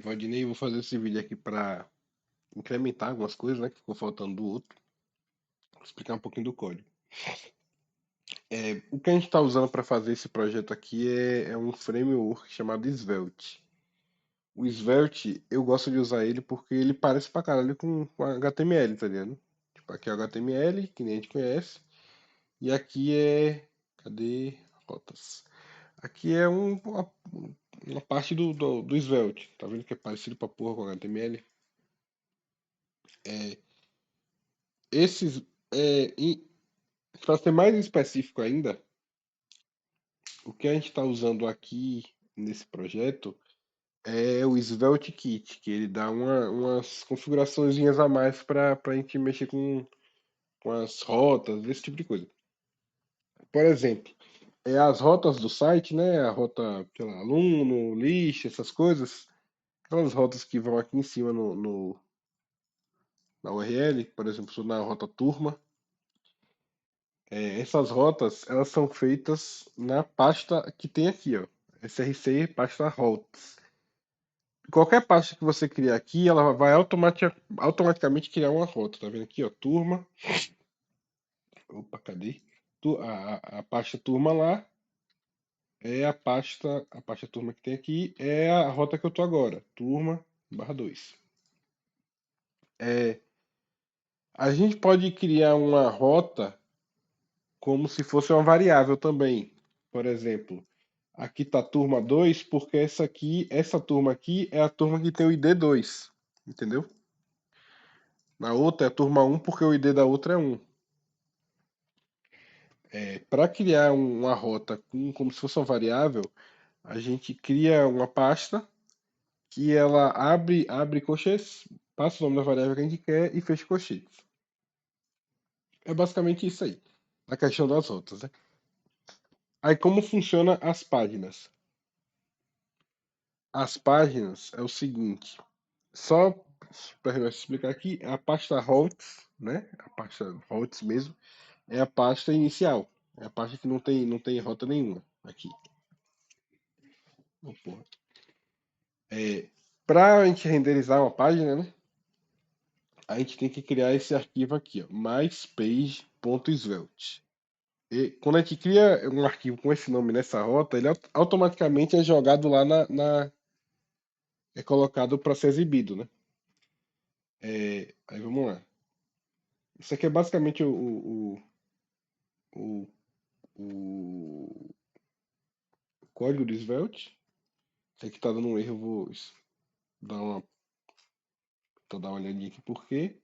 Valdinei, eu vou fazer esse vídeo aqui para incrementar algumas coisas, né, que ficou faltando do outro. Vou explicar um pouquinho do código. O que a gente está usando para fazer esse projeto aqui é um framework chamado Svelte. O Svelte, eu gosto de usar ele porque ele parece pra caralho com HTML, tá ligado? Tipo, aqui é o HTML, que nem a gente conhece. E aqui é. Cadê? Rotas. Aqui é uma parte do Svelte. Tá vendo que é parecido pra porra com HTML? É, esses. É, Para ser mais específico ainda, o que a gente está usando aqui nesse projeto é o Svelte Kit, que ele dá umas configurações a mais para a gente mexer com as rotas, esse tipo de coisa. Por exemplo, as rotas do site, né? A rota, sei lá, aluno, lista, essas coisas, aquelas rotas que vão aqui em cima na URL, por exemplo, na rota turma. Essas rotas, elas são feitas na pasta que tem aqui, ó. SRC, pasta routes. Qualquer pasta que você criar aqui, ela vai automaticamente criar uma rota. Tá vendo aqui, ó? Turma. Opa, cadê? A pasta turma lá é a pasta turma que tem aqui é a rota que eu tô agora. Turma/2. É, a gente pode criar uma rota como se fosse uma variável também. Por exemplo, aqui tá turma 2 porque essa turma aqui é a turma que tem o ID 2, entendeu? Na outra é a turma 1 porque o ID da outra é 1. Para criar uma rota como se fosse uma variável, a gente cria uma pasta que ela abre colchetes, passa o nome da variável que a gente quer e fecha colchetes. É basicamente isso aí, a questão das rotas, né? Aí como funciona as páginas? As páginas é o seguinte, só para explicar aqui, a pasta routes, né? A pasta routes mesmo, é a pasta inicial. É a pasta que não tem rota nenhuma aqui. Oh, porra. Para a gente renderizar uma página, né? A gente tem que criar esse arquivo aqui, ó, myspage.svelte. E quando a gente cria um arquivo com esse nome nessa rota, ele automaticamente é jogado lá é colocado para ser exibido, né? Aí vamos lá. Isso aqui é basicamente o, o código do Svelte. Isso aqui tá dando um erro, eu vou dar uma, dar uma olhadinha aqui por quê.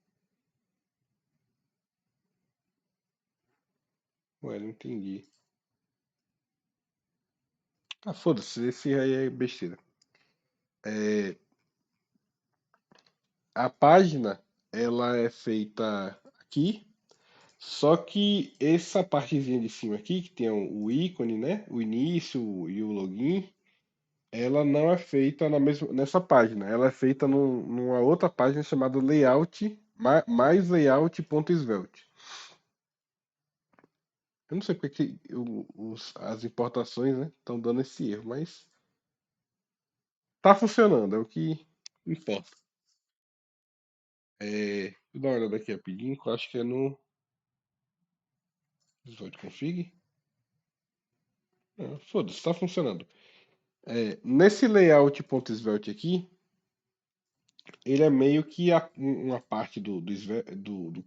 Ué, não entendi. Ah, foda-se, esse aí é besteira. É, a página, ela é feita aqui, só que essa partezinha de cima aqui, que tem o ícone, né? O início e o login, ela não é feita nessa página. Ela é feita numa outra página chamada layout, mais layout.svelte. Eu não sei porque que as importações, né, estão dando esse erro, mas tá funcionando, é o que importa. Vou dar uma olhada aqui rapidinho, que eu acho que é no Svelte Config. Foda-se, tá funcionando. Nesse layout.svelte aqui, ele é meio que uma parte do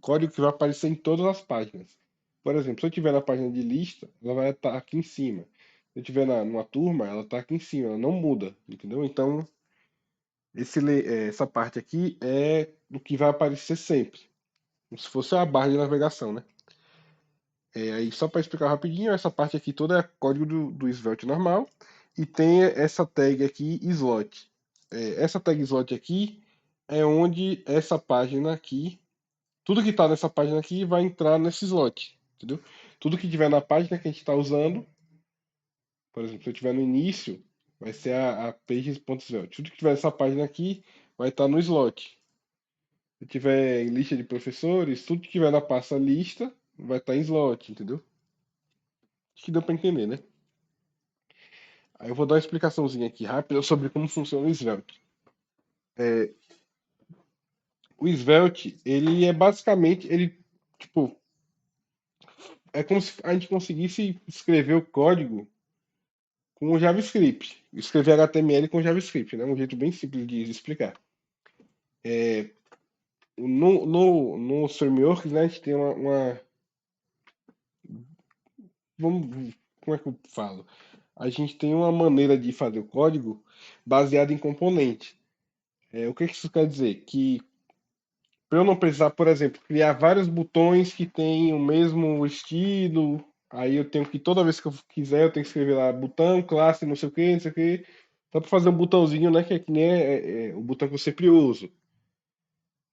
código que vai aparecer em todas as páginas. Por exemplo, se eu estiver na página de lista, ela vai estar aqui em cima. Se eu estiver numa turma, ela está aqui em cima, ela não muda, entendeu? Então, essa parte aqui é do que vai aparecer sempre, como se fosse a barra de navegação, né? Aí só para explicar rapidinho, essa parte aqui toda é código do Svelte normal e tem essa tag aqui slot. Essa tag slot aqui é onde essa página aqui, tudo que está nessa página aqui vai entrar nesse slot, entendeu? Tudo que tiver na página que a gente está usando, por exemplo, se eu estiver no início, vai ser a pages.svelte. Tudo que tiver nessa página aqui vai estar no slot. Se tiver em lista de professores, tudo que tiver na pasta lista vai estar em slot, entendeu? Acho que deu para entender, né? Aí eu vou dar uma explicaçãozinha aqui rápida sobre como funciona o Svelte. É, o Svelte, ele é basicamente, ele, tipo, é como se a gente conseguisse escrever o código com o JavaScript. Escrever HTML com JavaScript, né? Um jeito bem simples de explicar. No framework, né, a gente tem vamos, como é que eu falo? A gente tem uma maneira de fazer o código baseada em componente. O que que isso quer dizer? Que para eu não precisar, por exemplo, criar vários botões que têm o mesmo estilo, aí eu tenho que, toda vez que eu quiser, eu tenho que escrever lá botão, classe, não sei o que, não sei o que, só para fazer um botãozinho, né, que é que nem o botão que eu sempre uso.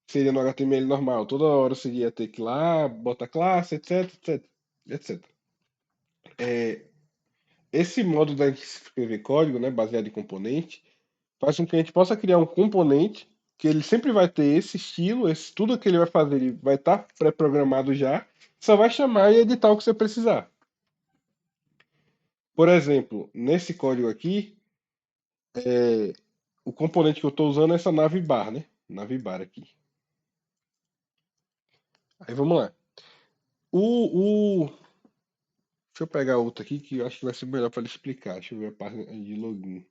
Seria no HTML normal. Toda hora seria ter que ir lá, botar classe, etc, etc, etc. Esse modo da gente escrever código, né, baseado em componente, faz com que a gente possa criar um componente que ele sempre vai ter esse estilo, tudo que ele vai fazer ele vai estar pré-programado já, só vai chamar e editar o que você precisar. Por exemplo, nesse código aqui, o componente que eu estou usando é essa navbar, né? Navbar aqui. Aí vamos lá. Deixa eu pegar outro aqui que eu acho que vai ser melhor para ele explicar. Deixa eu ver a página de login.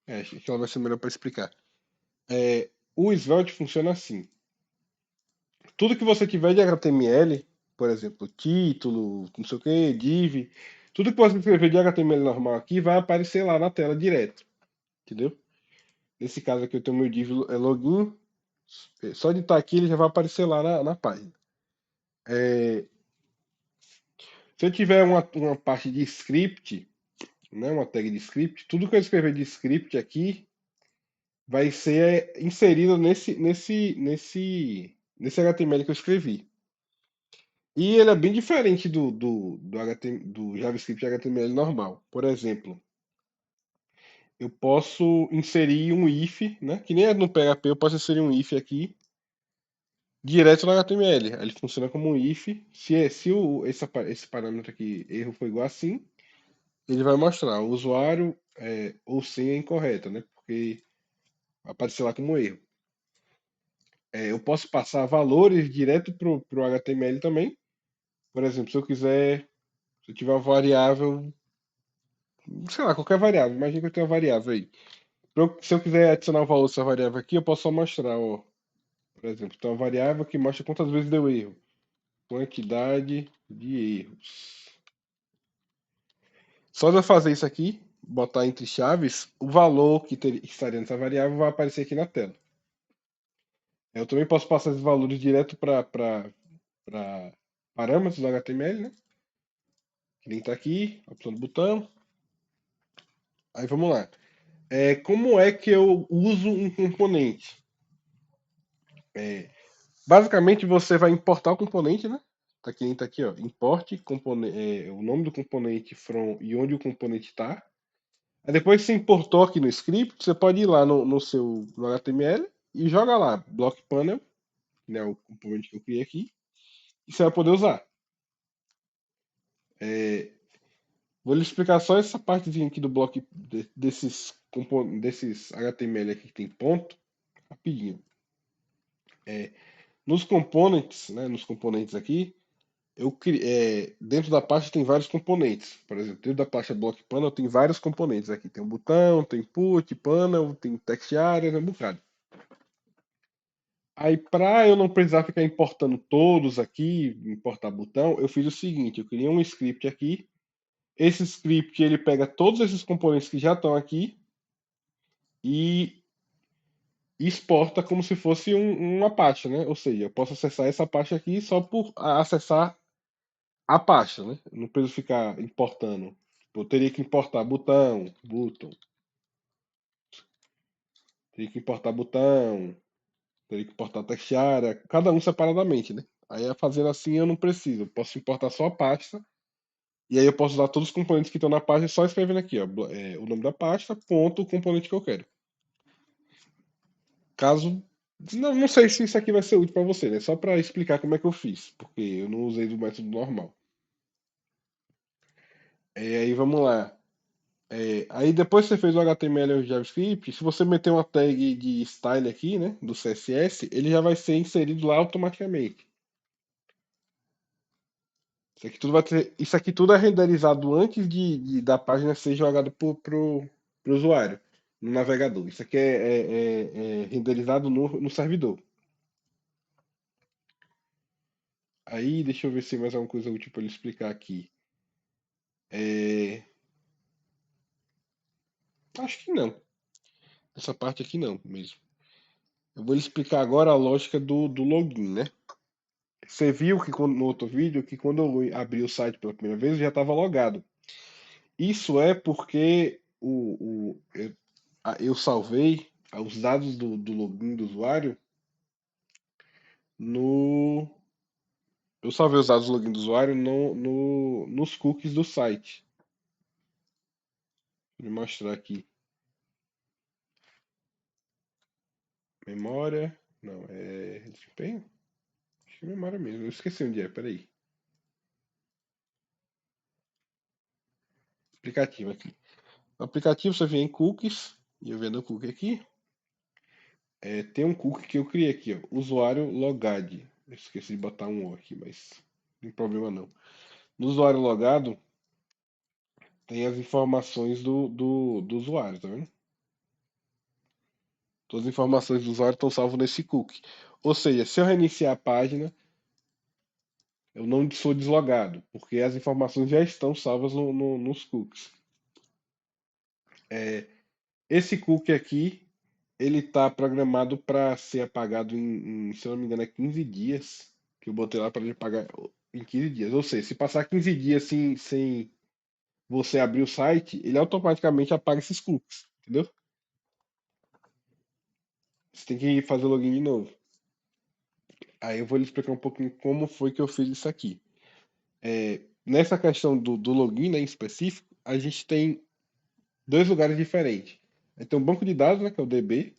Acho que ela vai ser melhor para explicar. O Svelte funciona assim. Tudo que você tiver de HTML, por exemplo, título, não sei o que, div, tudo que você escrever de HTML normal aqui vai aparecer lá na tela direto, entendeu? Nesse caso aqui eu tenho meu div login, só de estar aqui ele já vai aparecer lá na página. Se eu tiver uma parte de script, né, uma tag de script, tudo que eu escrever de script aqui vai ser inserido nesse HTML que eu escrevi. E ele é bem diferente do JavaScript HTML normal. Por exemplo, eu posso inserir um if, né? Que nem é no PHP, eu posso inserir um if aqui direto no HTML. Ele funciona como um if. Se esse parâmetro aqui, erro foi igual assim, ele vai mostrar o usuário ou senha incorreta, né? Porque vai aparecer lá como erro. Eu posso passar valores direto pro HTML também. Por exemplo, se eu tiver uma variável, sei lá, qualquer variável. Imagina que eu tenho uma variável aí. Se eu quiser adicionar um valor dessa variável aqui, eu posso só mostrar, ó. Por exemplo, tem uma variável que mostra quantas vezes deu erro. Quantidade de erros. Só de eu fazer isso aqui, botar entre chaves, o valor que estaria nessa variável vai aparecer aqui na tela. Eu também posso passar esses valores direto para parâmetros do HTML, né? Que nem tá aqui, a opção do botão. Aí vamos lá. Como é que eu uso um componente? Basicamente, você vai importar o componente, né? Tá aqui, ó. Import o nome do componente from e onde o componente está. Aí depois que você importou aqui no script, você pode ir lá no HTML e joga lá, block panel, né? O componente que eu criei aqui, e você vai poder usar. Vou lhe explicar só essa partezinha aqui do bloco desses HTML aqui que tem ponto, rapidinho. Nos components, né? Nos componentes aqui, dentro da pasta tem vários componentes. Por exemplo, dentro da pasta Block Panel tem vários componentes aqui. Tem um botão, tem input, panel, tem text area, um bocado. Aí, para eu não precisar ficar importando todos aqui, importar botão, eu fiz o seguinte: eu criei um script aqui. Esse script ele pega todos esses componentes que já estão aqui e exporta como se fosse uma pasta, né? Ou seja, eu posso acessar essa pasta aqui só por acessar a pasta, né? Eu não preciso ficar importando. Tipo, eu teria que importar botão, teria que importar botão, teria que importar textara, cada um separadamente, né? Aí fazendo assim eu não preciso, eu posso importar só a pasta e aí eu posso usar todos os componentes que estão na pasta só escrevendo aqui, ó, o nome da pasta, ponto, o componente que eu quero. Caso não sei se isso aqui vai ser útil para você, né? Só para explicar como é que eu fiz, porque eu não usei do método normal. Aí vamos lá. Aí depois que você fez o HTML e o JavaScript, se você meter uma tag de style aqui, né, do CSS, ele já vai ser inserido lá automaticamente. Isso aqui tudo é renderizado antes da página ser jogada pro usuário, no navegador. Isso aqui é renderizado no servidor. Aí, deixa eu ver se tem mais alguma coisa útil para ele explicar aqui. É, acho que não. Essa parte aqui não mesmo. Eu vou lhe explicar agora a lógica do login, né? Você viu que no outro vídeo que quando eu abri o site pela primeira vez eu já estava logado. Isso é porque eu salvei os dados do login do usuário no. Eu salvei os dados do login do usuário nos cookies do site. Vou mostrar aqui. Memória. Não, é desempenho? Acho que é memória mesmo. Eu esqueci onde é, peraí. Aplicativo aqui. No aplicativo você vem em cookies. E eu vendo o cookie aqui. Tem um cookie que eu criei aqui, ó. Usuário logado. Eu esqueci de botar um O aqui, mas não tem problema não. No usuário logado, tem as informações do usuário, tá vendo? Todas as informações do usuário estão salvas nesse cookie. Ou seja, se eu reiniciar a página, eu não sou deslogado, porque as informações já estão salvas nos cookies. Esse cookie aqui, ele está programado para ser apagado se eu não me engano, é 15 dias. Que eu botei lá para ele apagar em 15 dias. Ou seja, se passar 15 dias sem você abrir o site, ele automaticamente apaga esses cookies, entendeu? Você tem que fazer o login de novo. Aí eu vou lhe explicar um pouquinho como foi que eu fiz isso aqui. Nessa questão do login, né, em específico, a gente tem dois lugares diferentes. Tem um banco de dados, né, que é o DB,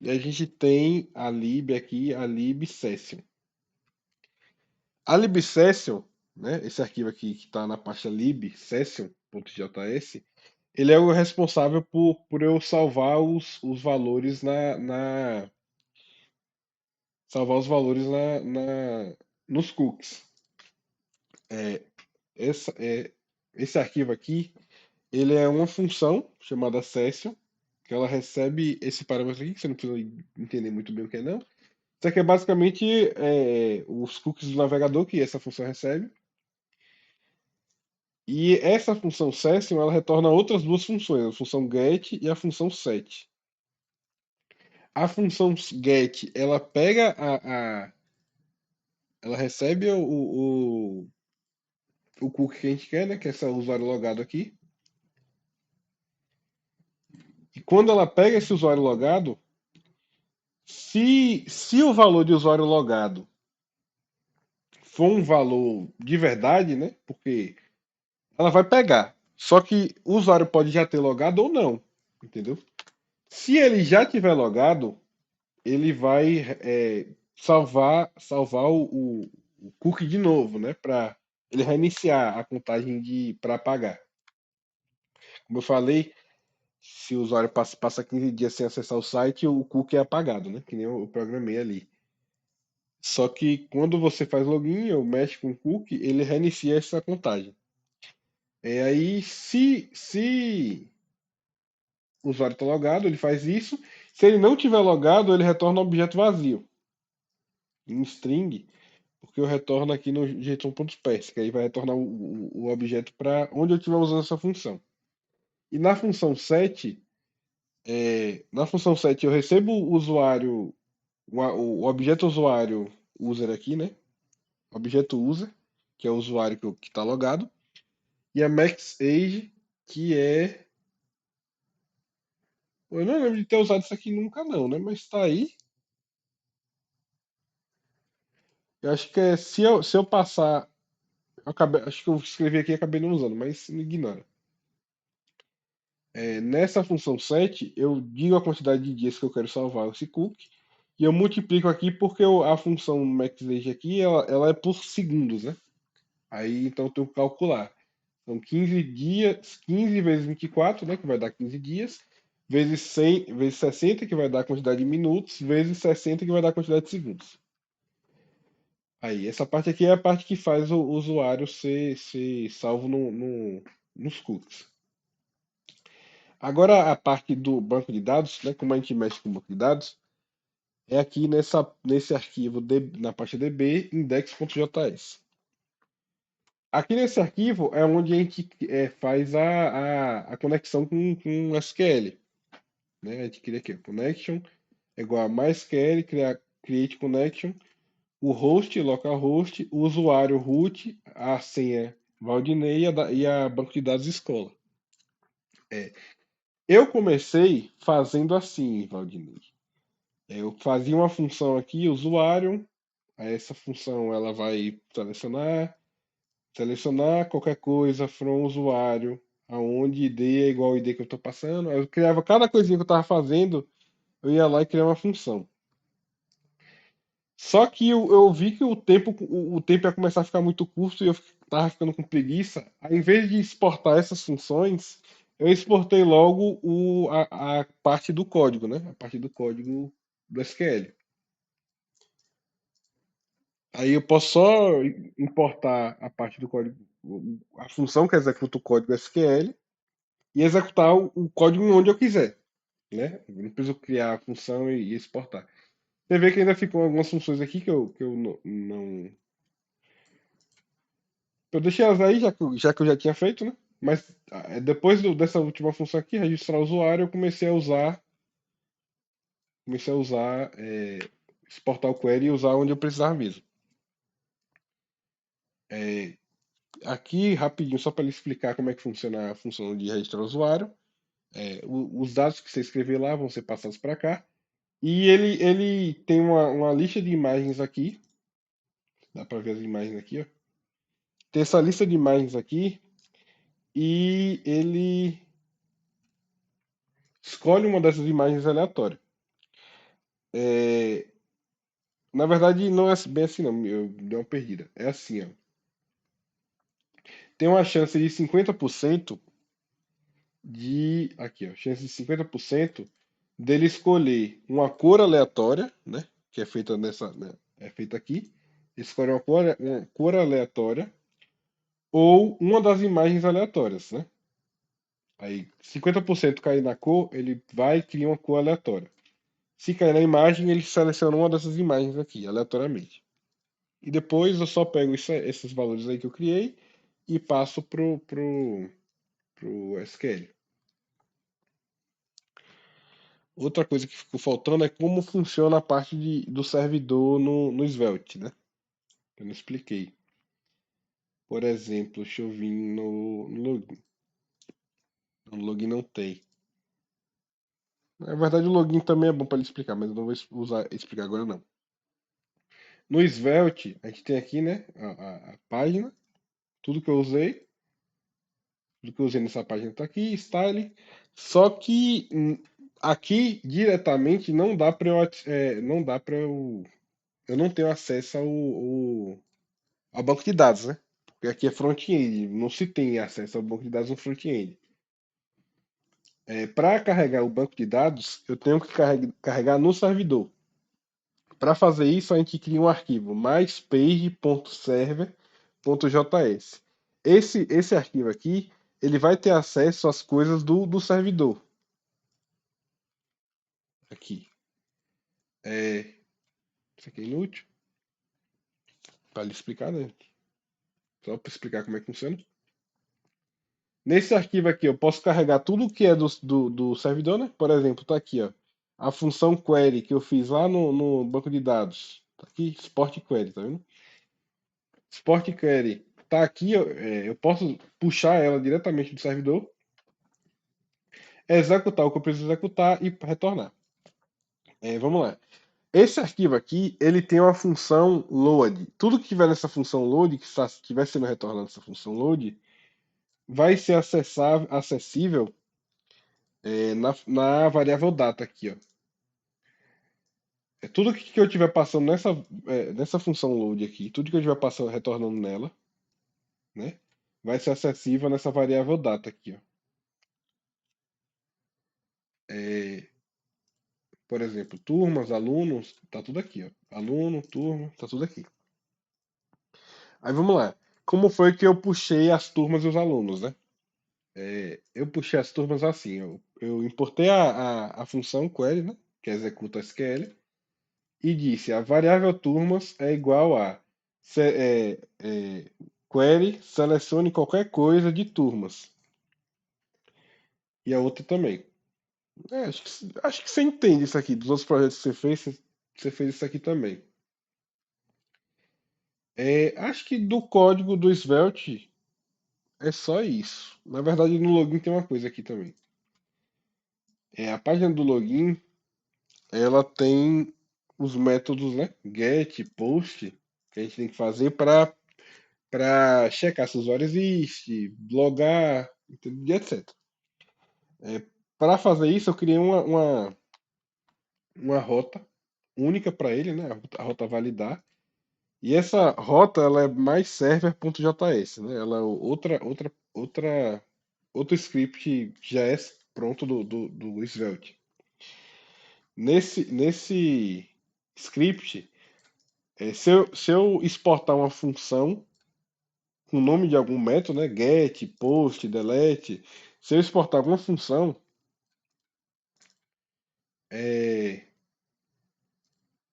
e a gente tem a lib aqui, a libsession. A libsession, né, esse arquivo aqui que está na pasta libsession.js, ele é o responsável por eu salvar os valores salvar os valores nos cookies. É, esse arquivo aqui, ele é uma função chamada session, que ela recebe esse parâmetro aqui, que você não precisa entender muito bem o que é não. Isso aqui é basicamente os cookies do navegador que essa função recebe. E essa função session, ela retorna outras duas funções, a função get e a função set. A função get, ela pega ela recebe o cookie que a gente quer, né, que é esse usuário logado aqui. E quando ela pega esse usuário logado, se o valor de usuário logado for um valor de verdade, né, porque ela vai pegar. Só que o usuário pode já ter logado ou não, entendeu? Se ele já tiver logado, ele vai salvar o cookie de novo, né? Para ele reiniciar a contagem para apagar. Como eu falei, se o usuário passa 15 dias sem acessar o site, o cookie é apagado, né? Que nem eu programei ali. Só que quando você faz login ou mexe com o cookie, ele reinicia essa contagem. Aí, se o usuário está logado, ele faz isso. Se ele não tiver logado, ele retorna um objeto vazio. Em string, porque eu retorno aqui no json.pers, que aí vai retornar o objeto para onde eu estiver usando essa função. E na função set eu recebo o usuário, o objeto usuário user aqui, né? Objeto user, que é o usuário que está logado, e a max age, que é. Eu não lembro de ter usado isso aqui nunca, não, né? Mas tá aí. Eu acho que se eu passar. Acho que eu escrevi aqui e acabei não usando, mas me ignora. Nessa função set, eu digo a quantidade de dias que eu quero salvar esse cookie e eu multiplico aqui porque a função maxAge aqui ela é por segundos, né? Aí então eu tenho que calcular. São 15 dias, 15 vezes 24, né, que vai dar 15 dias, vezes 100, vezes 60, que vai dar a quantidade de minutos, vezes 60, que vai dar a quantidade de segundos. Aí, essa parte aqui é a parte que faz o usuário ser salvo nos cookies. Agora, a parte do banco de dados, né, como a gente mexe com o banco de dados, é aqui nesse arquivo, na parte db, index.js. Aqui nesse arquivo é onde a gente faz a conexão com SQL. Né? A gente cria aqui, connection é igual a MySQL, create connection, o host, localhost, o usuário root, a senha Valdinei e a banco de dados escola. Eu comecei fazendo assim, Valdinei. Eu fazia uma função aqui, usuário, aí essa função ela vai selecionar qualquer coisa from usuário, aonde ID é igual ao ID que eu estou passando. Aí eu criava cada coisinha que eu estava fazendo, eu ia lá e criava uma função. Só que eu vi que o tempo ia começar a ficar muito curto e eu tava ficando com preguiça. Aí, em vez de exportar essas funções, eu exportei logo a parte do código, né? A parte do código do SQL. Aí eu posso só importar a parte do código, a função que executa o código SQL e executar o código onde eu quiser, né? Eu não preciso criar a função e exportar. Você vê que ainda ficam algumas funções aqui que eu não. Eu deixei elas aí, já que eu já tinha feito, né? Mas depois dessa última função aqui, registrar o usuário, eu comecei a usar, exportar o query e usar onde eu precisava mesmo. É, aqui, rapidinho, só para ele explicar como é que funciona a função de registrar o usuário. Os dados que você escrever lá vão ser passados para cá. E ele tem uma lista de imagens aqui. Dá para ver as imagens aqui, ó. Tem essa lista de imagens aqui. E ele escolhe uma dessas imagens aleatórias. É, na verdade, não é bem assim, não. Eu dei uma perdida. É assim, ó. Tem uma chance de 50% de. Aqui, ó. Chance de 50% dele escolher uma cor aleatória, né? Que é feita né, é feita aqui. Escolhe uma cor aleatória ou uma das imagens aleatórias, né? Aí 50% cair na cor, ele vai e cria uma cor aleatória. Se cair na imagem, ele seleciona uma dessas imagens aqui, aleatoriamente. E depois eu só pego esses valores aí que eu criei e passo pro SQL. Outra coisa que ficou faltando é como funciona a parte do servidor no Svelte, né? Eu não expliquei. Por exemplo, deixa eu vir no login. No login não tem. Na verdade, o login também é bom para ele explicar, mas eu não vou explicar agora não. No Svelte, a gente tem aqui, né, a página, tudo que eu usei. Tudo que eu usei nessa página está aqui, style. Só que aqui diretamente não dá para não dá para eu não tenho acesso ao banco de dados, né? Porque aqui é front-end, não se tem acesso ao banco de dados no front-end. Para carregar o banco de dados, eu tenho que carregar no servidor. Para fazer isso, a gente cria um arquivo myspage.server.js. Esse arquivo aqui, ele vai ter acesso às coisas do servidor. Aqui. Isso aqui é inútil. Para lhe explicar, né? Só para explicar como é que funciona. Nesse arquivo aqui, eu posso carregar tudo que é do servidor, né? Por exemplo, tá aqui, ó. A função query que eu fiz lá no banco de dados. Tá aqui, Sport Query, tá vendo? Sport Query tá aqui, eu posso puxar ela diretamente do servidor, executar o que eu preciso executar e retornar. Vamos lá. Esse arquivo aqui, ele tem uma função load. Tudo que tiver nessa função load, que estiver sendo retornado essa função load, vai ser acessível na variável data aqui, ó. Tudo que eu estiver passando nessa função load aqui, tudo que eu estiver passando, retornando nela, né? vai ser acessível nessa variável data aqui, ó. Por exemplo, turmas, alunos, tá tudo aqui, ó. Aluno, turma, tá tudo aqui. Aí vamos lá. Como foi que eu puxei as turmas e os alunos, né? Eu puxei as turmas assim, eu importei a função query, né? Que executa SQL, e disse a variável turmas é igual a query selecione qualquer coisa de turmas. E a outra também. Acho que você entende isso aqui. Dos outros projetos que você fez isso aqui também. Acho que do código do Svelte é só isso. Na verdade, no login tem uma coisa aqui também. A página do login, ela tem os métodos, né? Get, post, que a gente tem que fazer para checar se o usuário existe, logar, e etc. Para fazer isso, eu criei uma rota única para ele, né? A rota validar. E essa rota ela é mais server.js, né? Ela é outro script que já é pronto do Svelte. Nesse script, se eu exportar uma função com o nome de algum método, né? Get, post, delete, se eu exportar alguma função, é,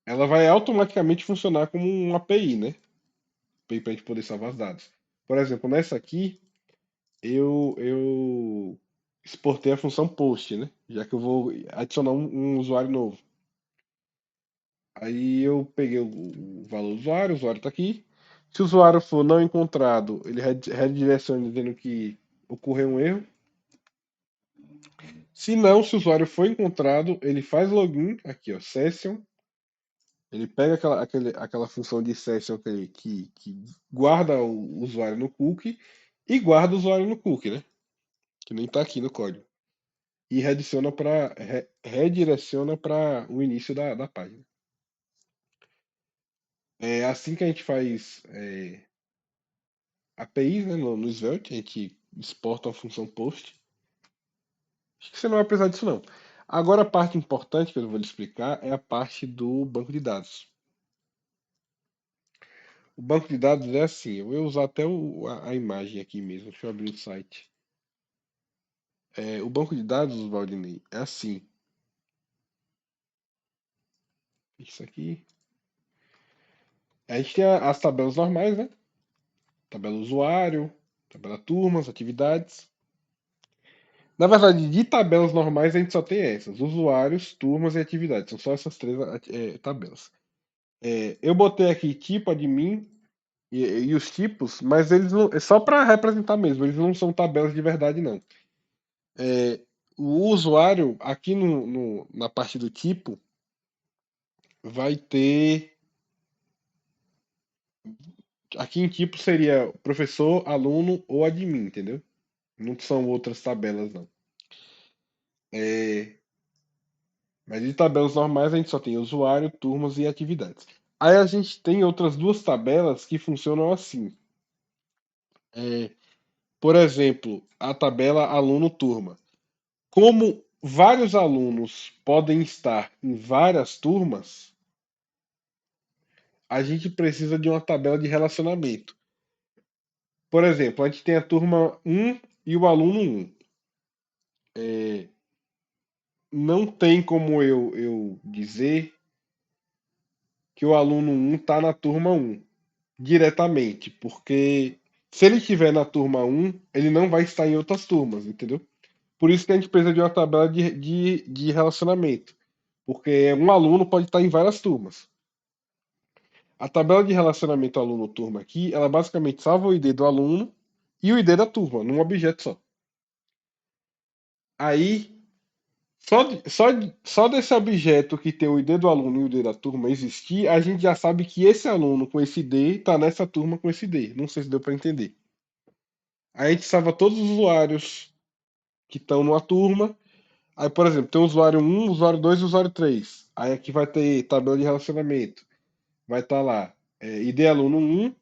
ela vai automaticamente funcionar como um API, né? API para a gente poder salvar os dados. Por exemplo, nessa aqui, eu exportei a função post, né? Já que eu vou adicionar um usuário novo. Aí eu peguei o valor do usuário, o usuário está aqui. Se o usuário for não encontrado, ele redireciona dizendo que ocorreu um erro. Se não, se o usuário for encontrado, ele faz login, aqui ó, session. Ele pega aquela função de session que guarda o usuário no cookie e guarda o usuário no cookie, né? Que nem está aqui no código. E redireciona para o início da página. É assim que a gente faz APIs, né, no Svelte, a gente exporta a função post. Acho que você não vai precisar disso não. Agora a parte importante que eu vou lhe explicar é a parte do banco de dados. O banco de dados é assim, eu vou usar até a imagem aqui mesmo, deixa eu abrir o site. O banco de dados, Valdinei, é assim. Isso aqui. A gente tem as tabelas normais, né? Tabela usuário, tabela turmas, atividades. Na verdade, de tabelas normais a gente só tem essas: usuários, turmas e atividades. São só essas três tabelas. Eu botei aqui tipo admin e os tipos, mas eles não. É só para representar mesmo, eles não são tabelas de verdade, não. O usuário, aqui na parte do tipo, vai ter. Aqui em tipo seria professor, aluno ou admin, entendeu? Não são outras tabelas, não. É, mas de tabelas normais a gente só tem usuário, turmas e atividades. Aí a gente tem outras duas tabelas que funcionam assim. É, por exemplo, a tabela aluno-turma. Como vários alunos podem estar em várias turmas, a gente precisa de uma tabela de relacionamento. Por exemplo, a gente tem a turma um e o aluno um. É, não tem como eu dizer que o aluno um está na turma um diretamente, porque se ele estiver na turma um, ele não vai estar em outras turmas, entendeu? Por isso que a gente precisa de uma tabela de relacionamento, porque um aluno pode estar em várias turmas. A tabela de relacionamento aluno-turma aqui, ela basicamente salva o ID do aluno e o ID da turma, num objeto só. Aí, só desse objeto que tem o ID do aluno e o ID da turma existir, a gente já sabe que esse aluno com esse ID está nessa turma com esse ID. Não sei se deu para entender. Aí a gente salva todos os usuários que estão numa turma. Aí, por exemplo, tem o usuário um, usuário 2 e usuário 3. Aí aqui vai ter tabela de relacionamento. Vai estar lá ID aluno um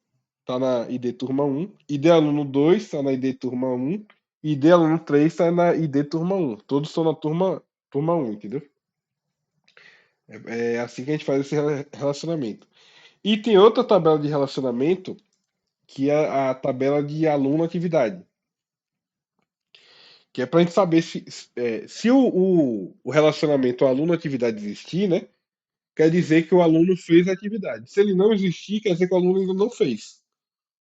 tá na ID turma 1, ID aluno 2 tá na ID turma 1, ID aluno 3 tá na ID turma 1. Todos estão na turma 1, entendeu? É assim que a gente faz esse relacionamento. E tem outra tabela de relacionamento, que é a tabela de aluno-atividade. Que é para a gente saber se o relacionamento aluno-atividade existir, né? Quer dizer que o aluno fez a atividade. Se ele não existir, quer dizer que o aluno ainda não fez.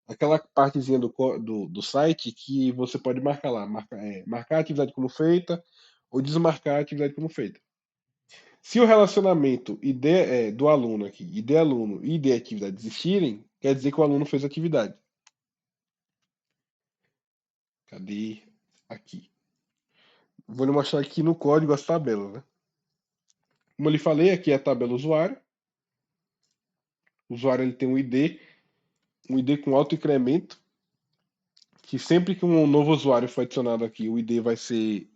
Aquela partezinha do site que você pode marcar lá, marcar a atividade como feita ou desmarcar a atividade como feita. Se o relacionamento do aluno aqui, ID aluno e ID atividade existirem, quer dizer que o aluno fez a atividade. Cadê? Aqui. Vou lhe mostrar aqui no código as tabelas, né? Como eu lhe falei, aqui é a tabela usuário. O usuário ele tem um ID com alto incremento, que sempre que um novo usuário for adicionado aqui, o ID vai ser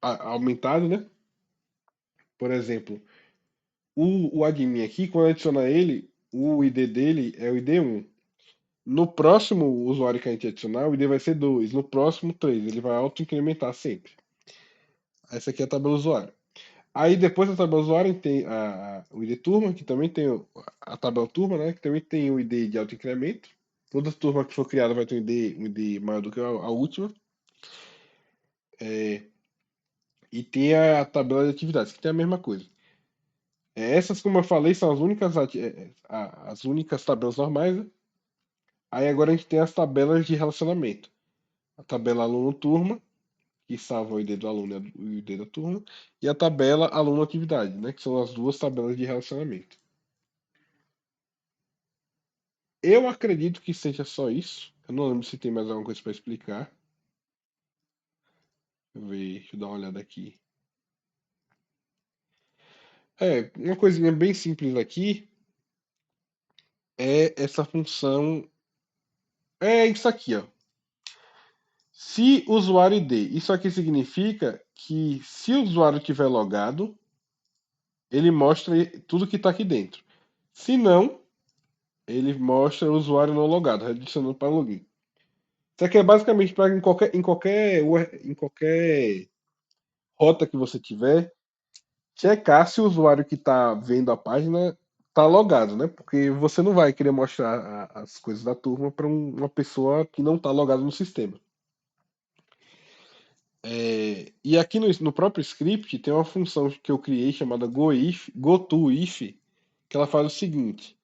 aumentado, né? Por exemplo, o admin aqui, quando adicionar ele, o ID dele é o ID 1. No próximo usuário que a gente adicionar, o ID vai ser 2. No próximo, 3. Ele vai auto-incrementar sempre. Essa aqui é a tabela usuário. Aí depois da tabela usuário tem o ID turma, que também tem a tabela turma, né? Que também tem o ID de auto-incremento. Toda turma que for criada vai ter um ID maior do que a última. E tem a tabela de atividades, que tem a mesma coisa. Essas, como eu falei, são as únicas tabelas normais, né? Aí agora a gente tem as tabelas de relacionamento. A tabela aluno-turma, que salva o ID do aluno e o ID da turma, e a tabela aluno-atividade, né? Que são as duas tabelas de relacionamento. Eu acredito que seja só isso. Eu não lembro se tem mais alguma coisa para explicar. Deixa eu dar uma olhada aqui. Uma coisinha bem simples aqui é essa função. É isso aqui, ó. Se usuário ID, isso aqui significa que se o usuário tiver logado, ele mostra tudo que está aqui dentro. Se não, ele mostra o usuário não logado, redirecionando para login. Isso aqui é basicamente para em qualquer rota que você tiver, checar se o usuário que está vendo a página está logado, né? Porque você não vai querer mostrar as coisas da turma para uma pessoa que não está logada no sistema. E aqui no próprio script tem uma função que eu criei chamada goToIf, que ela faz o seguinte: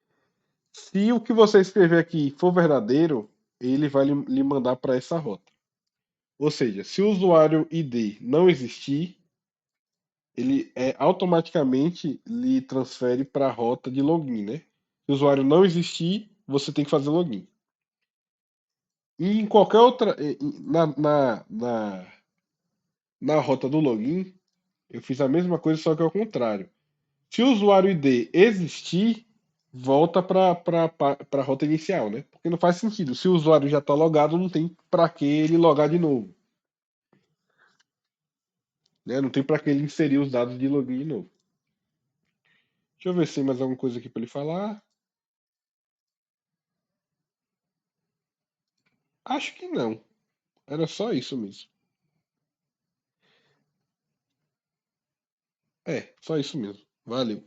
se o que você escrever aqui for verdadeiro, ele vai lhe mandar para essa rota. Ou seja, se o usuário ID não existir, ele automaticamente lhe transfere para a rota de login, né? Se o usuário não existir, você tem que fazer login. E em qualquer outra, na rota do login, eu fiz a mesma coisa, só que ao contrário. Se o usuário ID existir, volta para a rota inicial, né? Porque não faz sentido. Se o usuário já está logado, não tem para que ele logar de novo. Né? Não tem para que ele inserir os dados de login de novo. Deixa eu ver se tem mais alguma coisa aqui para ele falar. Acho que não. Era só isso mesmo. Só isso mesmo. Valeu.